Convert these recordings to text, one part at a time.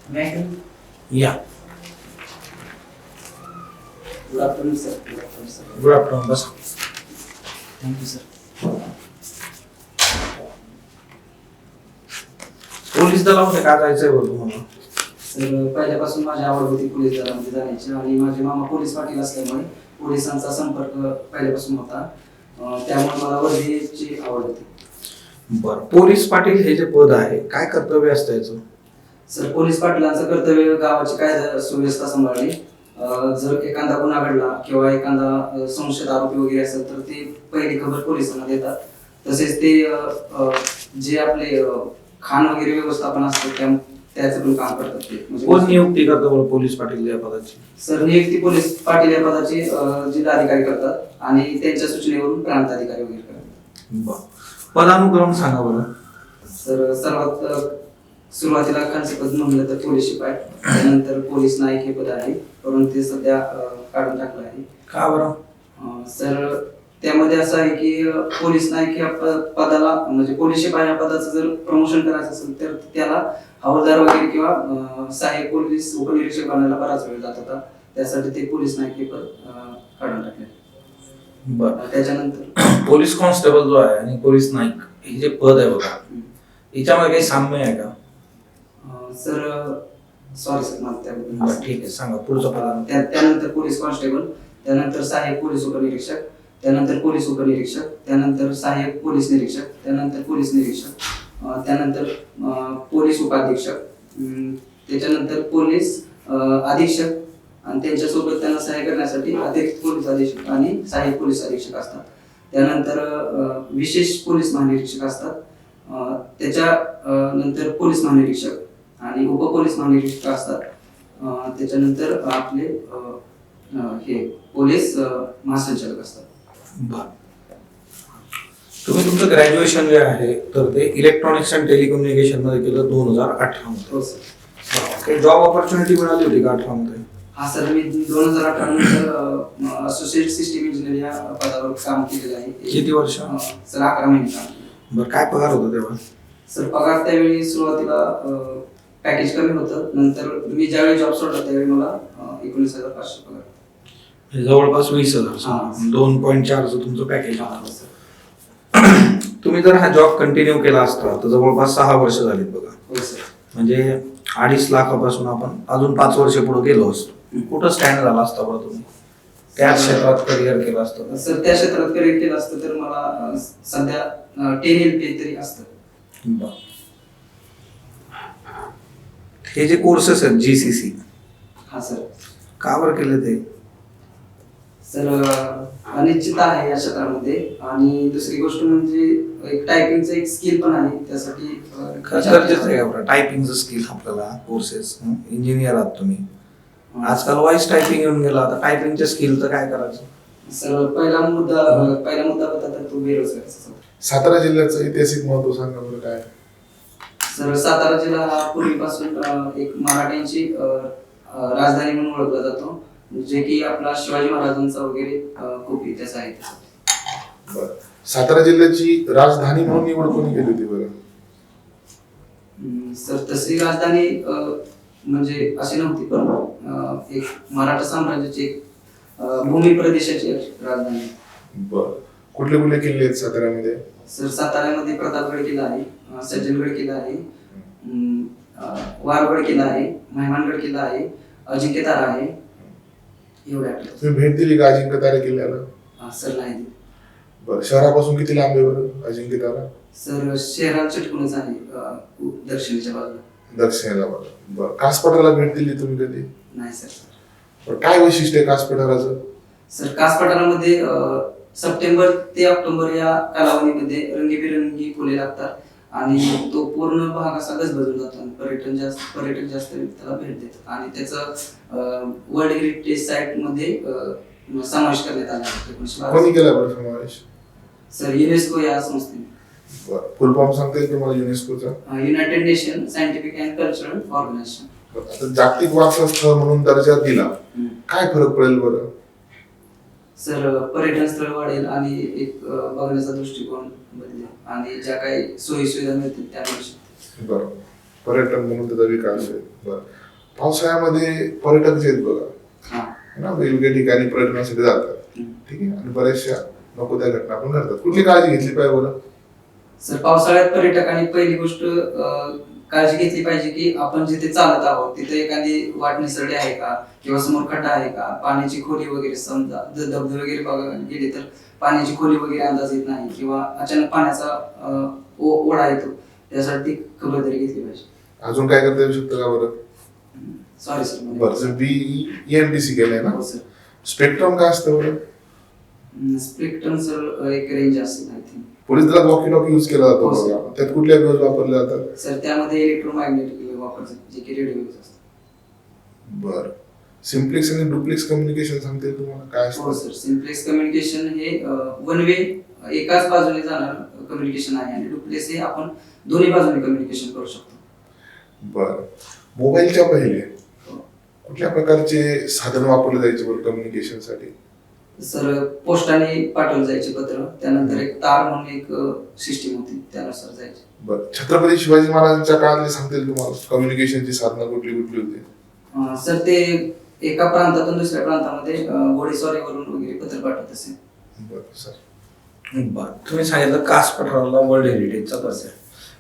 या good afternoon sir. Good afternoon sir. Good afternoon. बस thank you sir. Police दलामध्ये का जायचंय बरं तुम्हाला? सर पहिल्यापासून माझी आवड होती पोलीस दलामध्ये जाण्याची आणि माझे मामा पोलीस पाटील असल्यामुळे पोलिसांचा संपर्क पहिल्यापासून होता. त्यामुळे मला वर्दीची आवड होती. बरं, पोलीस पाटील हे जे पद आहे काय कर्तव्य असतं याचं? सर पोलीस पाटलांचं कर्तव्य गावाची कायदा सुव्यवस्था सांभाळणे. जर एखादा गुन्हा घडला किंवा एखादा संशयित आरोपी वगैरे असेल तर ते पहिली खबर पोलिसांना देतात. तसेच ते जे आपले खाण वगैरे व्यवस्थापन असतं त्याचं पण काम करतात ते. कोण नियुक्ती करतं बरं पोलीस पाटील या पदाची? सर नियुक्ती पोलीस पाटील या पदाची जिल्हाधिकारी करतात आणि त्यांच्या सूचनेवरून प्रांत अधिकारी वगैरे करतात. बरं, पदानुक्रम सांगा बरं. सर सर्वात सुरुवातीला खालचे पद म्हणलं तर पोलीस शिपाई, त्यानंतर पोलीस नाईक हे पद आहे, परंतु ते सध्या काढून टाकलं आहे. का बरं? सर त्यामध्ये असं आहे की पोलीस नाईक या पदाला म्हणजे पोलीस शिपाई या पदाचं जर प्रमोशन करायचं असेल तर त्याला हवालदार वगैरे किंवा सहाय्यक पोलीस उपनिरीक्षक बनायला बराच वेळ जात होता. त्यासाठी ते पोलीस नाईक हे पद काढून टाकले. बरं, त्याच्यानंतर पोलीस कॉन्स्टेबल जो आहे आणि पोलीस नाईक हे जे पद आहे बघा, याच्यामध्ये काही साम्य आहे का? सर सॉरी सर मला त्याबद्दल. ठीक आहे, सांगा पुढचं पद. त्यानंतर पोलीस कॉन्स्टेबल, त्यानंतर सहाय्यक पोलीस उपनिरीक्षक, त्यानंतर पोलीस उपनिरीक्षक, त्यानंतर सहाय्यक पोलीस निरीक्षक, त्यानंतर पोलीस निरीक्षक, त्यानंतर पोलीस उपाधीक्षक, त्याच्यानंतर पोलीस अधीक्षक आणि त्यांच्यासोबत त्यांना सहाय्य करण्यासाठी अतिरिक्त पोलीस अधीक्षक आणि सहाय्यक पोलीस अधीक्षक असतात. त्यानंतर विशेष पोलीस महानिरीक्षक असतात. त्याच्या नंतर पोलीस महानिरीक्षक आणि उपपोलीस महानिरीक्षक असतात. त्याच्यानंतर आपले हे पोलीस महासंचालक असतात. बरं, तुम्ही तुमचं ग्रॅज्युएशन जे आहे तर ते इलेक्ट्रॉनिक्स अँड टेलिकम्युनिकेशन मध्ये केलं 2018 मध्ये. हो सर. काही जॉब ऑपॉर्च्युनिटी मिळाली होती का 18 मध्ये? हा सर मी 2018 नंतर असोसिएट सिस्टीम इंजिनियर या पदावर काम केलेलं आहे. किती वर्ष? सर 11 महिने काम. बरं, काय पगार होता तेव्हा? सर पगार त्यावेळी सुरुवातीला पॅकेज कमी होतं, नंतर मी ज्यावेळी जॉब सोडला त्यावेळी मला 19,500 पगार. जवळपास 20,000. 2.4चं तुमचं पॅकेज. तुम्ही जर हा जॉब कंटिन्यू केला असता तर जवळपास 6 वर्ष झालीत बघा. हो सर. म्हणजे 2.5 लाखापासून आपण अजून 5 वर्ष पुढे गेलो असतो. कुठं स्टँड झाला असता बरं तुम्ही? त्याच क्षेत्रात करिअर केलं असतं? सर त्या क्षेत्रात करिअर केलं असतं तर मला सध्या 10 LPA तरी असतं. हे जे कोर्सेस आहेत GCC, हा सर. का बरं केले ते? सर अनिश्चित आहे या क्षेत्रामध्ये आणि दुसरी गोष्ट म्हणजे एक टायपिंगचं एक स्किल पण आहे त्यासाठी गरजेचं आहे का टायपिंगचं स्किल आपल्याला? कोर्सेस इंजिनियर आहात तुम्ही, आजकाल व्हॉइस टायपिंग येऊन गेला, आता टायपिंगच्या स्किलचं काय करायचं? सर पहिला मुद्दा होता तर तो बेरोजगारीचा. सातारा जिल्ह्याचं ऐतिहासिक महत्व सांगा बरं काय? सर सातारा जिल्हा हा पूर्वीपासून एक मराठ्यांची राजधानी म्हणून ओळखला जातो, जे की आपला शिवाजी महाराजांचा वगैरे खूप इतिहास आहे. बरं, सातारा जिल्ह्याची राजधानी म्हणून निवड कोणी केली होती बरं? सर तशी राजधानी म्हणजे अशी नव्हती, पण एक मराठा साम्राज्याची एक भूमी प्रदेशाची राजधानी. बरं, कुठले कुठले किल्ले आहेत साताऱ्यामध्ये? सर साताऱ्यामध्ये प्रतापगड किल्ला आहे, सज्जनगड किल्ला आहे, वारगड किल्ला आहे, मेहमानगड किल्ला आहे, अजिंक्यतारा आहे. एवढ्या तुम्ही भेट दिली का अजिंक्यतारा किल्ल्याला? सर नाही. बरं, शहरापासून किती लांब आहे बरं अजिंक्यतारा? सर शहरात चिटकूनच आहे, दक्षिणेच्या बाजूला. दक्षिणेला. बरं, कासपठाराला भेट दिली तुम्ही कधी? नाही सर. बरं, काय वैशिष्ट्य आहे कासपठाराचं? सर कासपठारामध्ये सप्टेंबर ते ऑक्टोबर या कालावधीमध्ये रंगीबेरंगी फुले लागतात आणि तो पूर्ण भाग असा गजबजून जातो आणि पर्यटक जास्त त्याला भेट देतात आणि त्याचं वर्ल्ड हेरिटेज साईट मध्ये समावेश करण्यात आला आहे. कोणी केला बरं समावेश? सर युनेस्को या संस्थेने. बरं, फुल फॉर्म सांगता येईल तुम्हाला युनेस्कोचा? United Nation Scientific and Cultural Organisation. आता जागतिक वारसा स्थळ म्हणून दर्जा दिला, काय फरक पडेल बरं? सर पर्यटन स्थळ वाढेल आणि एक बघण्याचा दृष्टिकोन बदलेल आणि ज्या काही सोयी सुविधा मिळतील त्या मिळू शकतील. बरं, पर्यटन म्हणून त्याचा विकास आहे. बरं. पावसाळ्यामध्ये पर्यटक जे आहेत बघा हा. है ना, वेगवेगळ्या ठिकाणी पर्यटनासाठी जातात. ठीक आहे, आणि बऱ्याचशा नको त्या घटना पण घडतात. कुठली काळजी घेतली पाहिजे बरं? सर पावसाळ्यात पर्यटकांनी पहिली गोष्ट काळजी घेतली पाहिजे की आपण जिथे चालत आहोत तिथे एखादी वाट निसरडी आहे का किंवा समोर खड्डा आहे का, पाण्याची खोली वगैरे, समजा धबधबे वगैरे बघायला गेले तर पाण्याची खोली वगैरे अंदाज येत नाही किंवा अचानक पाण्याचा ओढा येतो, त्यासाठी खबरदारी घेतली पाहिजे. अजून काय करता येऊ शकतं का बरं? Sorry sir. बरं, जर BEMTC केलंय ना, हो सर. स्पेक्ट्रम काय असतं बरं? स्पेक्ट्रम सर एक रेंज असेल आय थिंक. पोलीस दलात वॉकी टॉकी यूज केला जातो हो, सर. बघा. त्यात कुठल्या वेव्ह वापरल्या जातात? सर त्यामध्ये इलेक्ट्रोमॅग्नेटिक वेव्ह वापरतात जे की रेडिओ वेव्ह असतात. बरं. सिम्प्लेक्स आणि डुप्लेक्स कम्युनिकेशन सांगते तुम्हाला काय हो असतं? सर, सिम्प्लेक्स कम्युनिकेशन हे वन वे एकाच बाजूने जाणार कम्युनिकेशन आहे आणि डुप्लेक्स हे आपण दोन्ही बाजूने कम्युनिकेशन करू शकतो. बरं. मोबाईलच्या पहिले हो. कुठल्या प्रकारचे साधन वापरले जायचे बरं कम्युनिकेशन साठी? सर पोस्टाने पाठवलं जायचे पत्र, त्यानंतर एक तार म्हणून एक सिस्टीम होती त्यानुसार जायचे. बरं. छत्रपती शिवाजी महाराजांच्या काळातले सांगतील तुम्हाला कम्युनिकेशनची साधनं कुठली कुठली होती? सर ते एका प्रांतातून दुसऱ्या प्रांतामध्ये घोडेस्वारीवरून वगैरे पत्र पाठवत असे. बरं सर. बरं, तुम्ही सांगितलं कास पठाराला वर्ल्ड हेरिटेजचा दर्जा.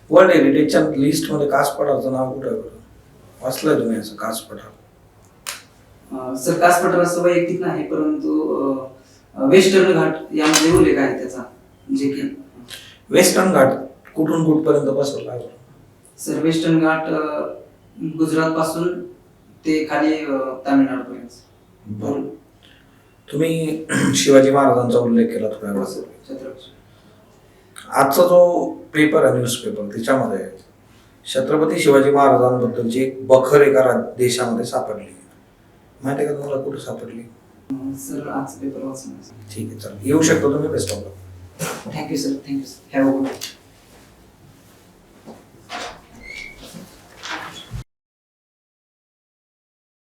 वर्ल्ड हेरिटेजच्या लिस्ट मध्ये कास पठारचं नाव कुठं आहे बरं? वाचलंय तुम्ही असं कास पठार? सर कास पठार असं वैयक्तिक नाही, परंतु वेस्टर्न घाट यामध्ये उल्लेख आहे त्याचा, जे की वेस्टर्न घाट कुठून कुठपर्यंत पसरला आहे बरं? सर वेस्टर्न घाट गुजरात पासून ते खाली तामिळनाडूपर्यंत. बरं. तुम्ही शिवाजी महाराजांचा उल्लेख केला हो थोड्या सर, छत्रपती. आजचा जो पेपर आहे न्यूजपेपर त्याच्यामध्ये छत्रपती शिवाजी महाराजांबद्दलची एक बखर एका देशामध्ये सापडली. माहिती आहे का तुम्हाला कुठे सापडली? सर आज पेपर वाचणार. ठीक आहे, चला येऊ शकतो तुम्ही. Best of luck. Thank you sir, thank you sir. Have a good day.